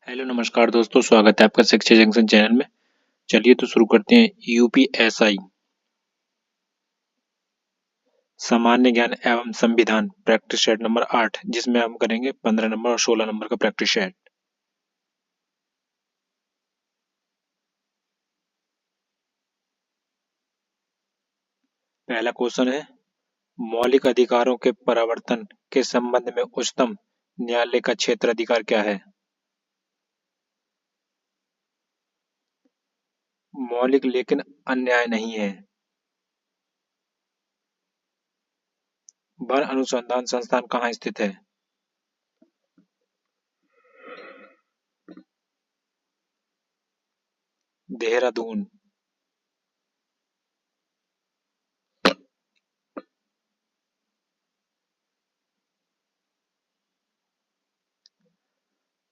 Hello नमस्कार दोस्तों, स्वागत है आपका शिक्षा जंक्शन चैनल में। चलिए तो शुरू करते हैं। यूपीएसआई सामान्य ज्ञान एवं संविधान प्रैक्टिस सेट नंबर 8, जिसमें हम करेंगे 15 नंबर और 16 नंबर का प्रैक्टिस सेट। पहला क्वेश्चन है, मौलिक अधिकारों के प्रवर्तन के संबंध में उच्चतम न्यायालय का क्षेत्राधिकार क्या है? मौलिक लेकिन अन्याय नहीं है। वन अनुसंधान संस्थान कहाँ स्थित है? देहरादून।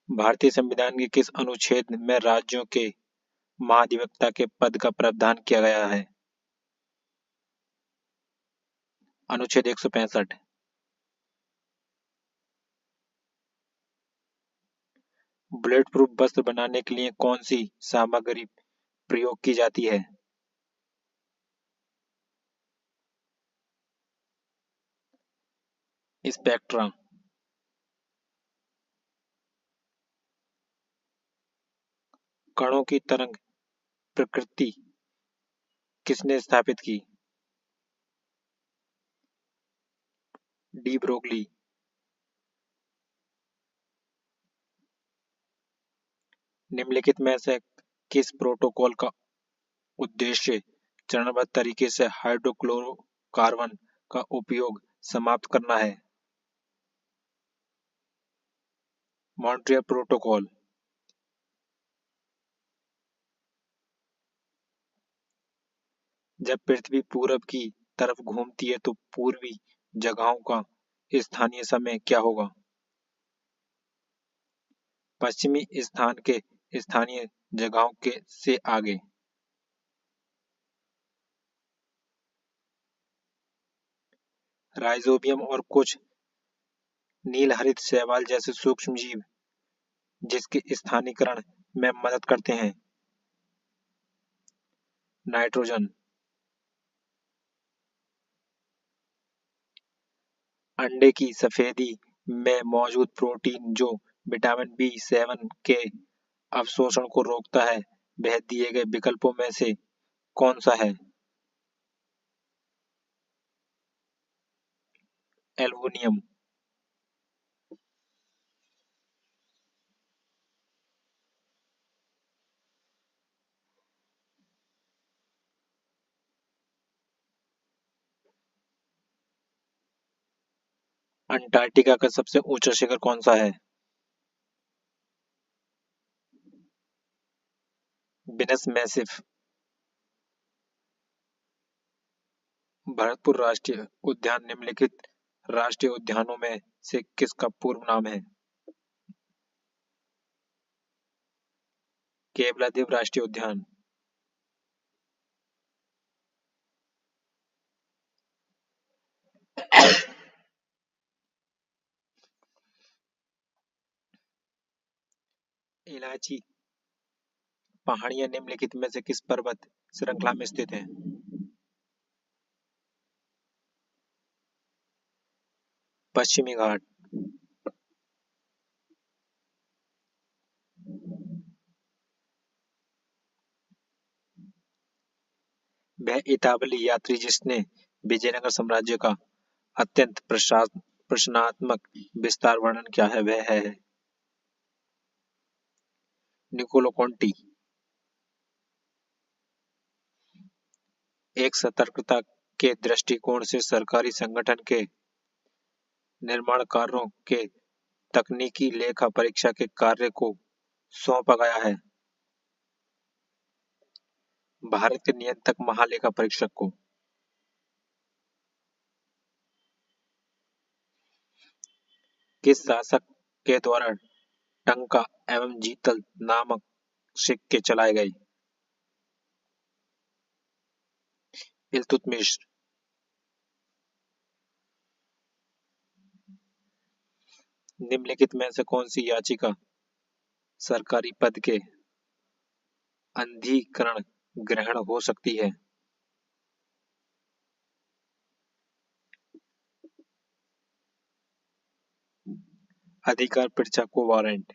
भारतीय संविधान के किस अनुच्छेद में राज्यों के महाधिवक्ता के पद का प्रावधान किया गया है? अनुच्छेद 165। बुलेट प्रूफ वस्त्र बनाने के लिए कौन सी सामग्री प्रयोग की जाती है? स्पेक्ट्रा। कणों की तरंग प्रकृति किसने स्थापित की? De Broglie. निम्नलिखित में से किस प्रोटोकॉल का उद्देश्य चरणबद्ध तरीके से हाइड्रोक्लोरोकार्बन का उपयोग समाप्त करना है? Montreal protocol. जब पृथ्वी पूरब की तरफ घूमती है तो पूर्वी जगहों का स्थानीय समय क्या होगा? पश्चिमी स्थान के स्थानीय जगहों के से आगे। राइजोबियम और कुछ नीलहरित शैवाल जैसे सूक्ष्म जीव जिसके स्थानीयकरण में मदद करते हैं। नाइट्रोजन। अंडे की सफेदी में मौजूद प्रोटीन जो विटामिन बी7 के अवशोषण को रोकता है, वह दिए गए विकल्पों में से कौन सा है? एल्युमिनियम। अंटार्कटिका का सबसे ऊंचा शिखर कौन सा है? Venus massif. भरतपुर राष्ट्रीय उद्यान निम्नलिखित राष्ट्रीय उद्यानों में से किसका पूर्व नाम है? केवलादेव राष्ट्रीय उद्यान। इलायची पहाड़ियां निम्नलिखित में से किस पर्वत श्रृंखला में स्थित हैं? पश्चिमी घाट। वह इतालवी यात्री जिसने विजयनगर साम्राज्य का अत्यंत प्रश्नात्मक विस्तार वर्णन किया है, वह है निकोलो कोंटी। एक सतर्कता के दृष्टिकोण से सरकारी संगठन के निर्माण कार्यों के तकनीकी लेखा परीक्षा के कार्य को सौंपा गया है भारत के नियंत्रक महालेखा परीक्षक को। किस शासक के द्वारा टंका एवं जीतल नामक सिक्के चलाए गए? इल्तुतमिश। निम्नलिखित में से कौन सी याचिका सरकारी पद के अधिकरण ग्रहण हो सकती है? अधिकार पर्चा को वारंट।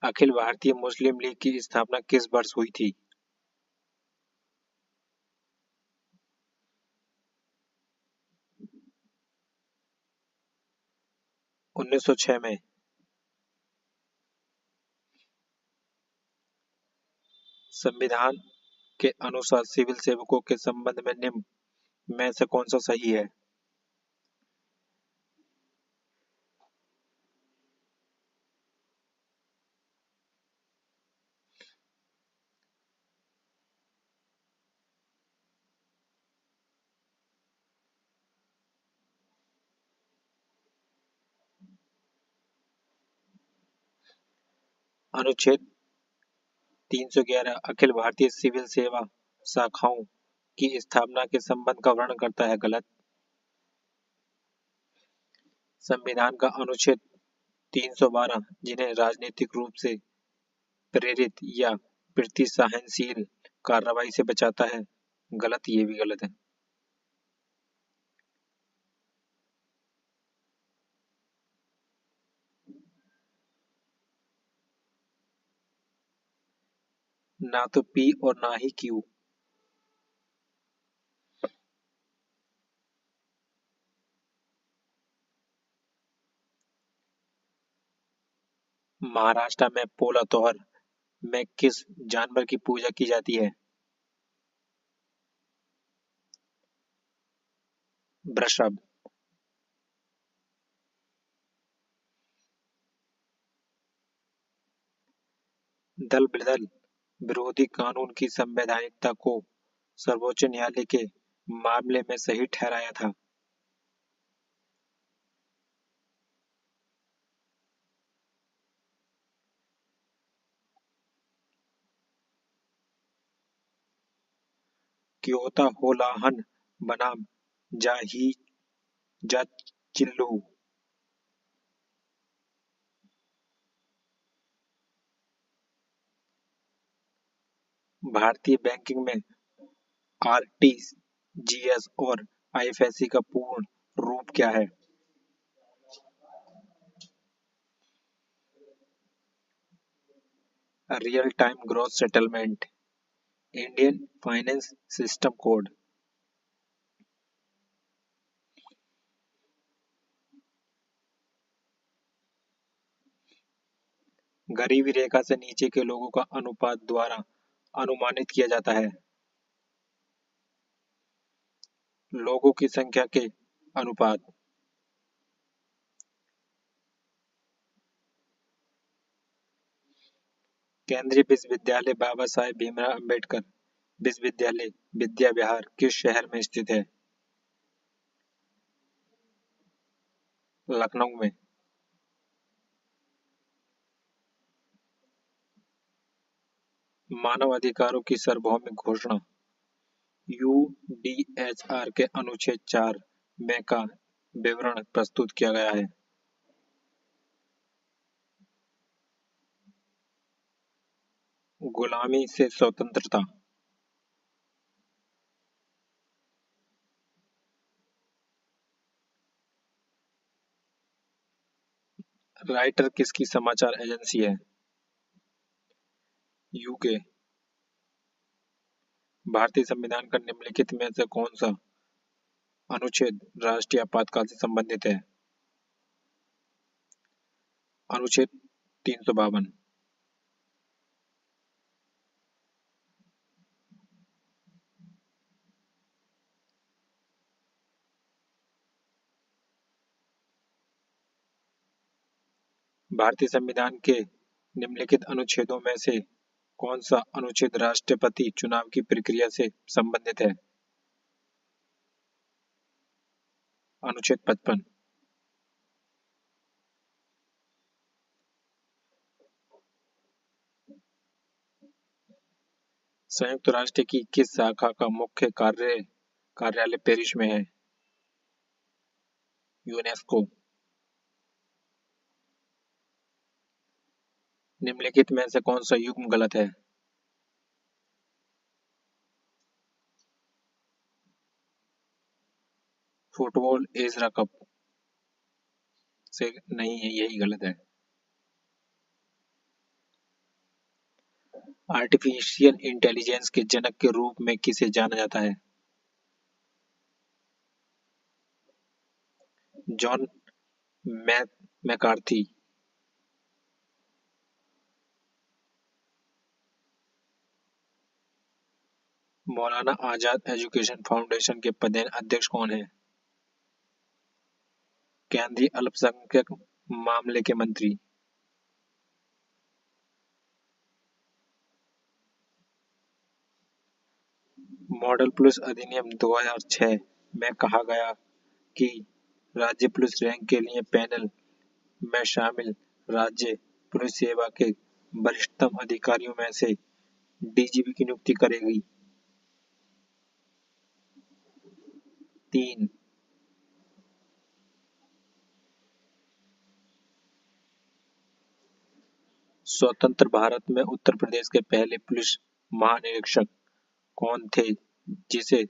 अखिल भारतीय मुस्लिम लीग की स्थापना किस वर्ष हुई थी? 1906 में। संविधान के अनुसार सिविल सेवकों के संबंध में निम्न में से कौन सा सही है? अनुच्छेद 311 अखिल भारतीय सिविल सेवा शाखाओं की स्थापना के संबंध का वर्णन करता है। गलत। संविधान का अनुच्छेद 312 जिन्हें राजनीतिक रूप से प्रेरित या प्रतिसहनशील कार्रवाई से बचाता है। गलत, ये भी गलत है। ना तो पी और ना ही क्यू। महाराष्ट्र में पोला त्योहार में किस जानवर की पूजा की जाती है? वृषभ। दल बदल विरोधी कानून की संवैधानिकता को सर्वोच्च न्यायालय के मामले में सही ठहराया था। क्योता होलाहन बनाम जाही जा चिल्लू। भारतीय बैंकिंग में आरटीजीएस और आईएफएससी का पूर्ण रूप क्या है? Real time gross settlement. Indian finance system code. गरीबी रेखा से नीचे के लोगों का अनुपात द्वारा अनुमानित किया जाता है। लोगों की संख्या के अनुपात। केंद्रीय विश्वविद्यालय बाबा साहेब भीमराव अंबेडकर विश्वविद्यालय विद्या विहार किस शहर में स्थित है? लखनऊ में। मानव अधिकारों की सार्वभौमिक घोषणा यूडीएचआर के अनुच्छेद 4 में का विवरण प्रस्तुत किया गया है। गुलामी से स्वतंत्रता। राइटर किसकी समाचार एजेंसी है? यूके। भारतीय संविधान का निम्नलिखित में से कौन सा अनुच्छेद राष्ट्रीय आपातकाल से संबंधित है? अनुच्छेद 352। भारतीय संविधान के निम्नलिखित अनुच्छेदों में से कौन सा अनुच्छेद राष्ट्रपति चुनाव की प्रक्रिया से संबंधित है? अनुच्छेद 55। संयुक्त राष्ट्र की किस शाखा का मुख्य कार्यालय पेरिस में है? यूनेस्को। निम्नलिखित में से कौन सा युग्म गलत है? फुटबॉल एशिया कप से नहीं है, यही गलत है। आर्टिफिशियल इंटेलिजेंस के जनक के रूप में किसे जाना जाता है? John McCarthy. Maulana Azad education foundation के पदेन अध्यक्ष कौन है? केंद्रीय अल्पसंख्यक मामले के मंत्री। मॉडल पुलिस अधिनियम 2006 में कहा गया कि राज्य पुलिस रैंक के लिए पैनल में शामिल राज्य पुलिस सेवा के वरिष्ठतम अधिकारियों में से डीजीपी की नियुक्ति करेगी। 3। स्वतंत्र भारत में उत्तर प्रदेश के पहले पुलिस महानिरीक्षक कौन थे, जिसे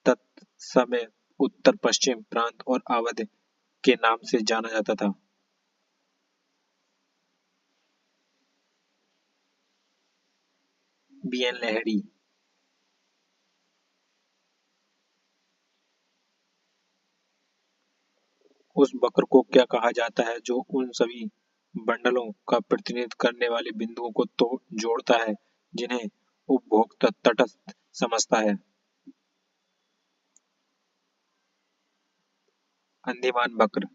तत्समय उत्तर पश्चिम प्रांत और अवध के नाम से जाना जाता था? बीएन लहड़ी। उस वक्र को क्या कहा जाता है जो उन सभी बंडलों का प्रतिनिधित्व करने वाले बिंदुओं को तो जोड़ता है जिन्हें उपभोक्ता तटस्थ समझता है? अंदीमान वक्र।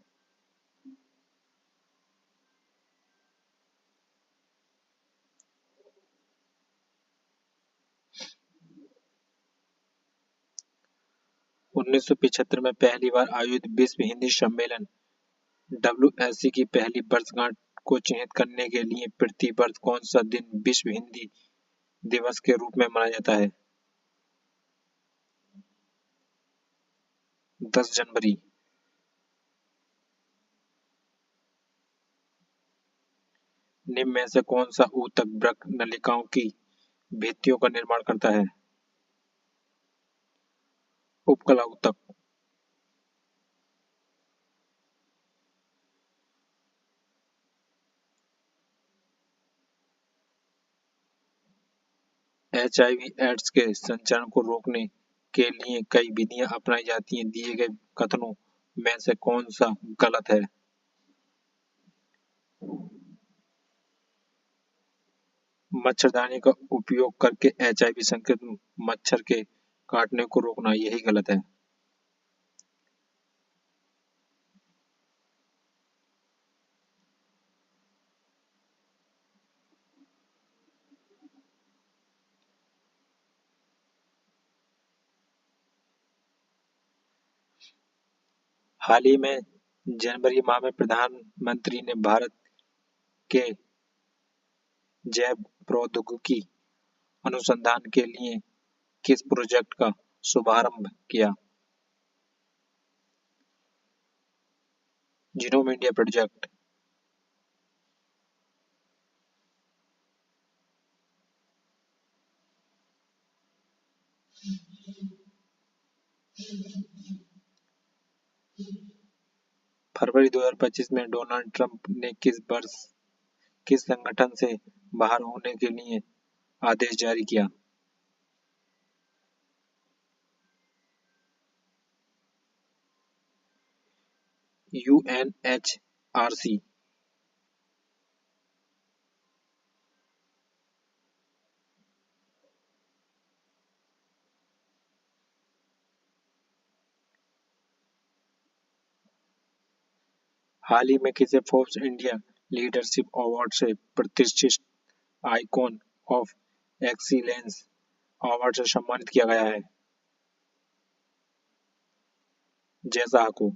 1975 में पहली बार आयोजित विश्व हिंदी सम्मेलन WSC की पहली वर्षगांठ को चिन्हित करने के लिए प्रति वर्ष कौन सा दिन विश्व हिंदी दिवस के रूप में मनाया जाता है? 10 जनवरी। निम्न में से कौन सा ऊतक वृक्क नलिकाओं की भित्तियों का निर्माण करता है? उपकला ऊतक। HIV एड्स के संचरण को रोकने के लिए कई विधियां अपनाई जाती हैं, दिए गए कथनों में से कौन सा गलत है? मच्छरदानी का उपयोग करके HIV संक्रमित मच्छर के काटने को रोकना, यही गलत है। हाल ही में जनवरी माह में प्रधानमंत्री ने भारत के जैव प्रौद्योगिकी अनुसंधान के लिए किस प्रोजेक्ट का शुभारंभ किया? Genome India project. फरवरी 2025 में डोनाल्ड ट्रंप ने किस संगठन से बाहर होने के लिए आदेश जारी किया? UNHRC। हाल ही में किसे फोर्ब्स इंडिया लीडरशिप अवार्ड से प्रतिष्ठित आइकॉन ऑफ एक्सीलेंस अवार्ड से सम्मानित किया गया है? जैसा को।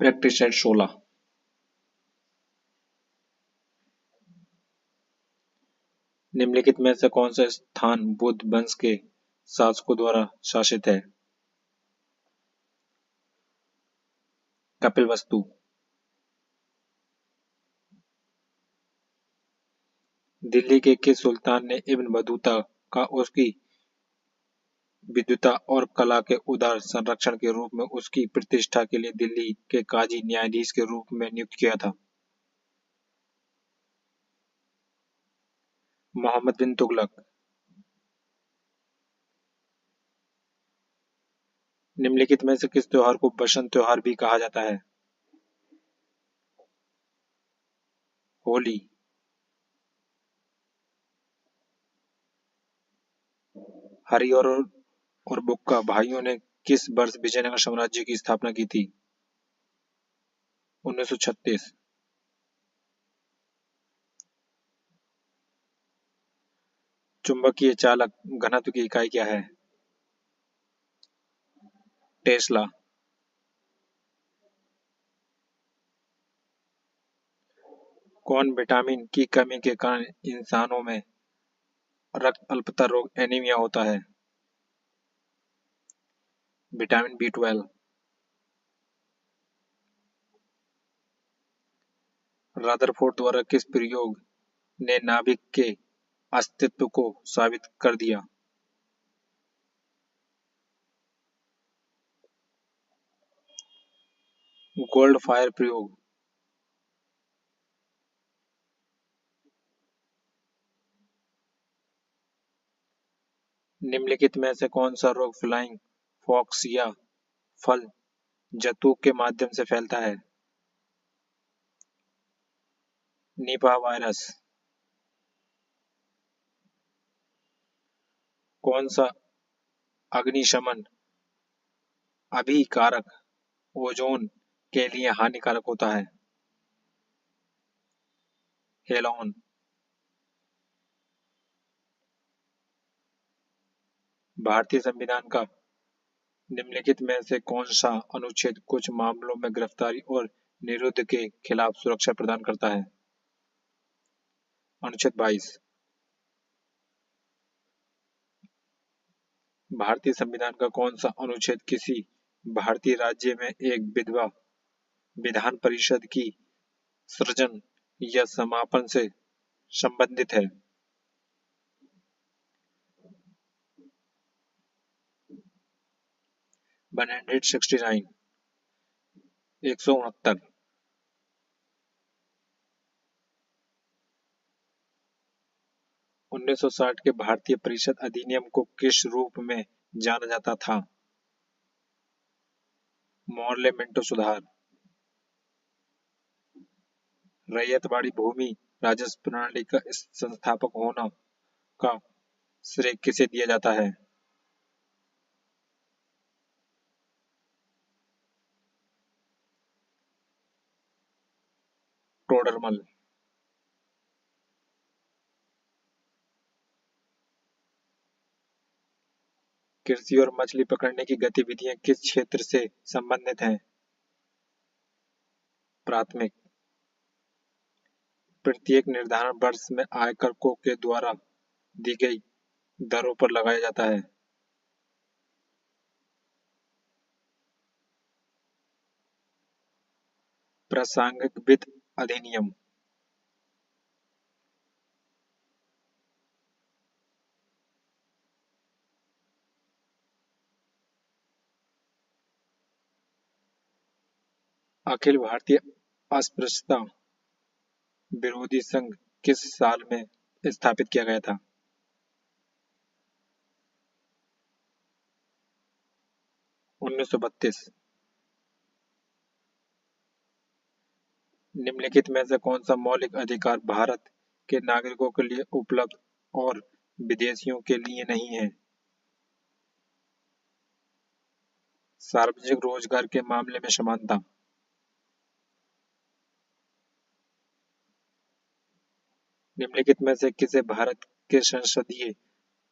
Practice set 16। निम्नलिखित में से कौन सा स्थान बुद्ध वंश के शासकों द्वारा शासित है? कपिलवस्तु। दिल्ली के किस सुल्तान ने इब्न बतूता का उसकी विद्वता और कला के उदार संरक्षण के रूप में उसकी प्रतिष्ठा के लिए दिल्ली के काजी न्यायाधीश के रूप में नियुक्त किया था? मोहम्मद बिन तुगलक। निम्नलिखित में से किस त्योहार को बसंत त्योहार भी कहा जाता है? होली। हरि और बुक्का भाइयों ने किस वर्ष विजयनगर साम्राज्य की स्थापना की थी? 1936। चुंबकीय चालक घनत्व की इकाई क्या है? टेस्ला। कौन विटामिन की कमी के कारण इंसानों में रक्त अल्पता रोग एनीमिया होता है? Vitamin B12। रदरफोर्ड द्वारा किस प्रयोग ने नाभिक के अस्तित्व को साबित कर दिया? गोल्ड फायर प्रयोग। निम्नलिखित में से कौन सा रोग फ्लाइंग फॉक्स या फल जंतु के माध्यम से फैलता है? Nipah virus. कौन सा अग्निशमन अभिकारक ओजोन के लिए हानिकारक होता है? हेलोन। भारतीय संविधान का निम्नलिखित में से कौन सा अनुच्छेद कुछ मामलों में गिरफ्तारी और निरुद्ध के खिलाफ सुरक्षा प्रदान करता है? अनुच्छेद 22। भारतीय संविधान का कौन सा अनुच्छेद किसी भारतीय राज्य में एक विधवा विधान परिषद की सृजन या समापन से संबंधित है? 169। 169। 1960 के भारतीय परिषद अधिनियम को किस रूप में जाना जाता था? मॉर्ले मिंटो सुधार। रैयतवाड़ी भूमि राजस्व प्रणाली का संस्थापक होना का श्रेय किसे दिया जाता है? टोडरमल। कृषि और मछली पकड़ने की गतिविधियां किस क्षेत्र से संबंधित हैं? प्राथमिक। प्रत्येक निर्धारण वर्ष में आयकरों के द्वारा दी गई दरों पर लगाया जाता है। प्रासंगिक वित्त अधिनियम। अखिल भारतीय अस्पृश्यता विरोधी संघ किस साल में स्थापित किया गया था? 1932। निम्नलिखित में से कौन सा मौलिक अधिकार भारत के नागरिकों के लिए उपलब्ध और विदेशियों के लिए नहीं है? सार्वजनिक रोजगार के मामले में समानता। निम्नलिखित में से किसे भारत के संसदीय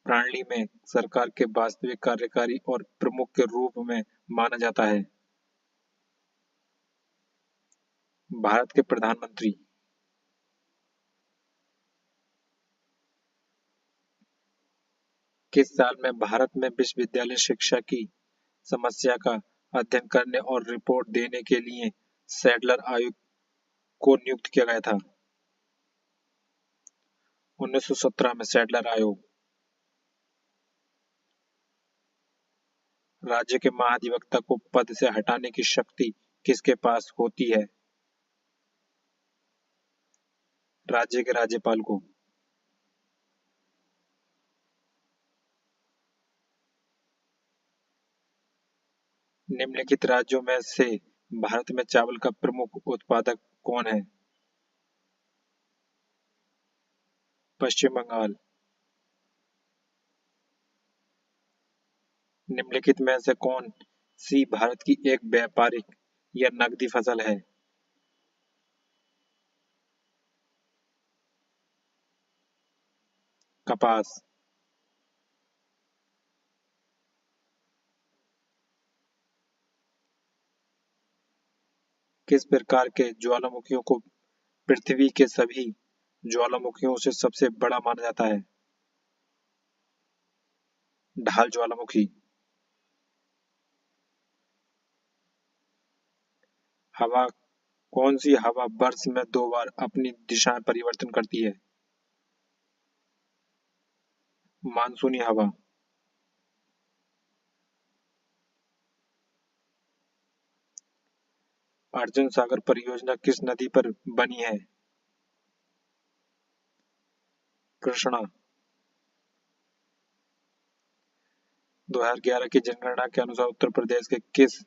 प्रणाली में सरकार के वास्तविक कार्यकारी और प्रमुख के रूप में माना जाता है? भारत के प्रधानमंत्री। किस साल में भारत में विश्वविद्यालय शिक्षा की समस्या का अध्ययन करने और रिपोर्ट देने के लिए सैडलर आयोग को नियुक्त किया गया था? 1917 में सैडलर आयोग। राज्य के महाधिवक्ता को पद से हटाने की शक्ति किसके पास होती है? राज्य के राज्यपाल को। निम्नलिखित राज्यों में से भारत में चावल का प्रमुख उत्पादक कौन है? पश्चिम बंगाल। निम्नलिखित में से कौन सी भारत की एक व्यापारिक या नकदी फसल है? कपास। किस प्रकार के ज्वालामुखियों को पृथ्वी के सभी ज्वालामुखियों से सबसे बड़ा माना जाता है? ढाल ज्वालामुखी। हवा कौन सी हवा वर्ष में 2 बार अपनी दिशा परिवर्तन करती है? मानसूनी हवा। अर्जुन सागर परियोजना किस नदी पर बनी है? कृष्णा। 2011 की जनगणना के अनुसार उत्तर प्रदेश के किस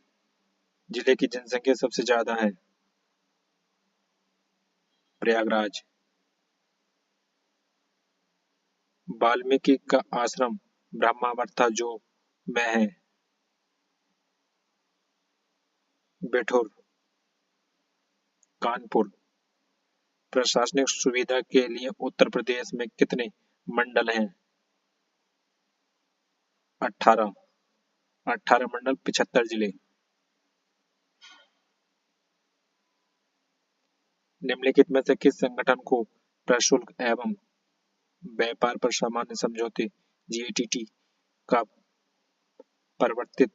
जिले की जनसंख्या सबसे ज्यादा है? प्रयागराज। वाल्मीकि का आश्रम ब्रह्मावर था जो में है? बिठूर। कानपुर। प्रशासनिक सुविधा के लिए उत्तर प्रदेश में कितने मंडल हैं? 18। 18 मंडल 75 जिले। निम्नलिखित में से किस संगठन को प्रशुल्क एवं व्यापार पर सामान्य समझौते जीएटीटी का प्रवर्तित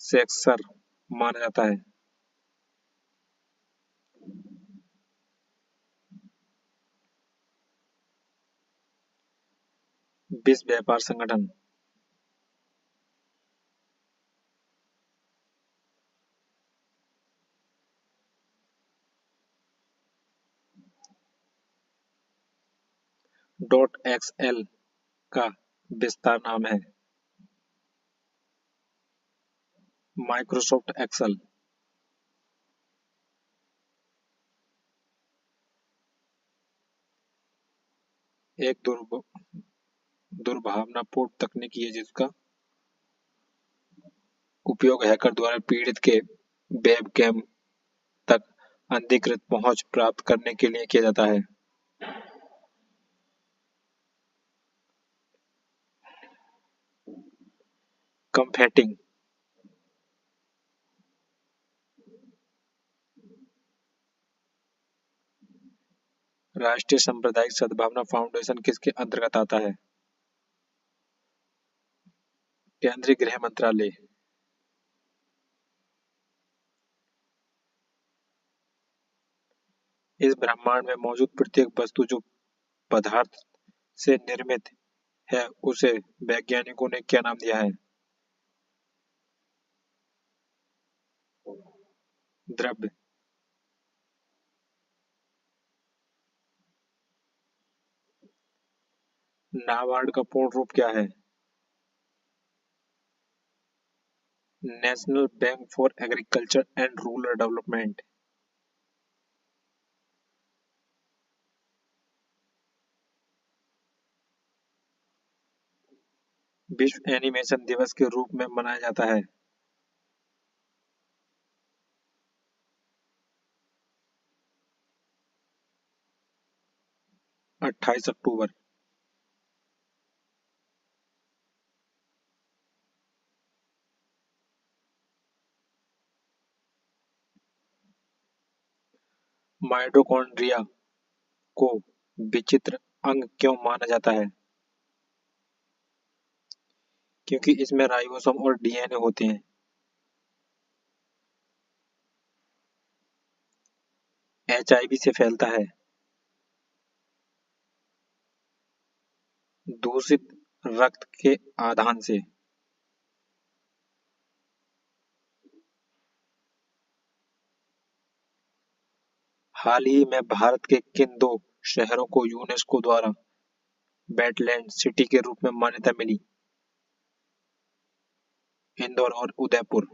सेक्सर माना जाता है? विश्व व्यापार संगठन। .xl का विस्तार नाम है? Microsoft Excel. एक दुर्भावनापूर्ण तकनीक है जिसका उपयोग हैकर द्वारा पीड़ित के वेबकैम तक अनधिकृत पहुंच प्राप्त करने के लिए किया जाता है। कंफेटिंग। राष्ट्रीय सांप्रदायिक सद्भावना फाउंडेशन किसके अंतर्गत आता है? केंद्रीय गृह मंत्रालय। इस ब्रह्मांड में मौजूद प्रत्येक वस्तु जो पदार्थ से निर्मित है उसे वैज्ञानिकों ने क्या नाम दिया है? द्रव्य। नाबार्ड का पूर्ण रूप क्या है? National bank for agriculture and rural development. विश्व एनिमेशन दिवस के रूप में मनाया जाता है? 28 अक्टूबर। माइटोकॉन्ड्रिया को विचित्र अंग क्यों माना जाता है? क्योंकि इसमें राइबोसोम और डीएनए होते हैं। एचआईवी से फैलता है। दूषित रक्त के आधान से। हाल ही में भारत के किन दो शहरों को यूनेस्को द्वारा वेटलैंड सिटी के रूप में मान्यता मिली? इंदौर और उदयपुर।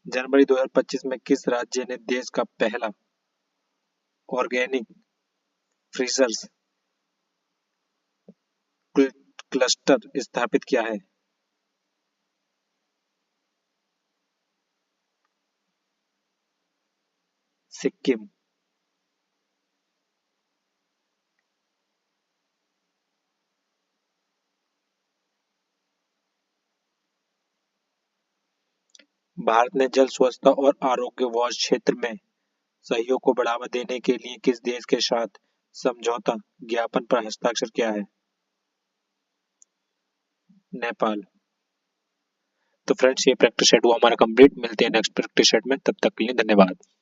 जनवरी 2025 में किस राज्य ने देश का पहला ऑर्गेनिक फ्रीजर्स क्लस्टर स्थापित किया है? सिक्किम। भारत ने जल स्वच्छता और आरोग्य वॉच क्षेत्र में सहयोग को बढ़ावा देने के लिए किस देश के साथ समझौता ज्ञापन पर हस्ताक्षर किया है? नेपाल। तो फ्रेंड्स, ये प्रैक्टिस सेट हुआ हमारा कंप्लीट। मिलते हैं नेक्स्ट प्रैक्टिस सेट में, तब तक के लिए धन्यवाद।